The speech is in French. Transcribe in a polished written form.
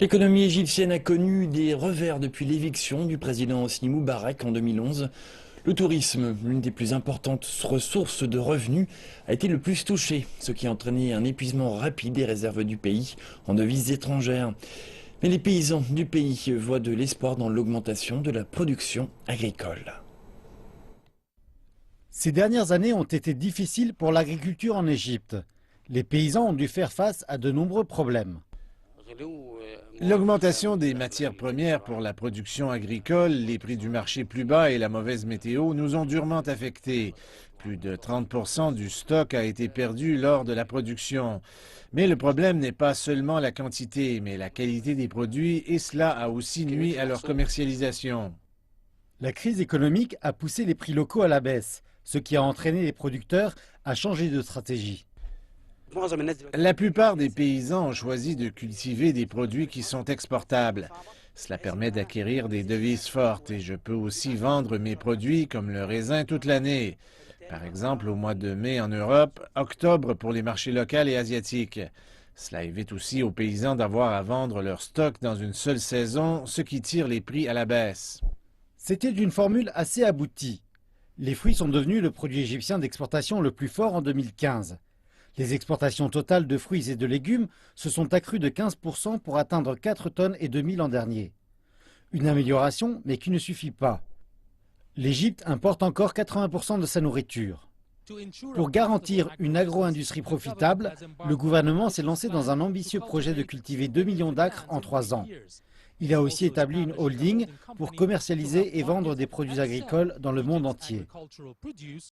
L'économie égyptienne a connu des revers depuis l'éviction du président Hosni Moubarak en 2011. Le tourisme, l'une des plus importantes ressources de revenus, a été le plus touché, ce qui a entraîné un épuisement rapide des réserves du pays en devises étrangères. Mais les paysans du pays voient de l'espoir dans l'augmentation de la production agricole. Ces dernières années ont été difficiles pour l'agriculture en Égypte. Les paysans ont dû faire face à de nombreux problèmes. L'augmentation des matières premières pour la production agricole, les prix du marché plus bas et la mauvaise météo nous ont durement affectés. Plus de 30% du stock a été perdu lors de la production. Mais le problème n'est pas seulement la quantité, mais la qualité des produits et cela a aussi nui à leur commercialisation. La crise économique a poussé les prix locaux à la baisse, ce qui a entraîné les producteurs à changer de stratégie. La plupart des paysans ont choisi de cultiver des produits qui sont exportables. Cela permet d'acquérir des devises fortes et je peux aussi vendre mes produits comme le raisin toute l'année. Par exemple, au mois de mai en Europe, octobre pour les marchés locaux et asiatiques. Cela évite aussi aux paysans d'avoir à vendre leur stock dans une seule saison, ce qui tire les prix à la baisse. C'était une formule assez aboutie. Les fruits sont devenus le produit égyptien d'exportation le plus fort en 2015. Les exportations totales de fruits et de légumes se sont accrues de 15% pour atteindre 4 tonnes et demie l'an dernier. Une amélioration, mais qui ne suffit pas. L'Égypte importe encore 80% de sa nourriture. Pour garantir une agro-industrie profitable, le gouvernement s'est lancé dans un ambitieux projet de cultiver 2 millions d'acres en 3 ans. Il a aussi établi une holding pour commercialiser et vendre des produits agricoles dans le monde entier.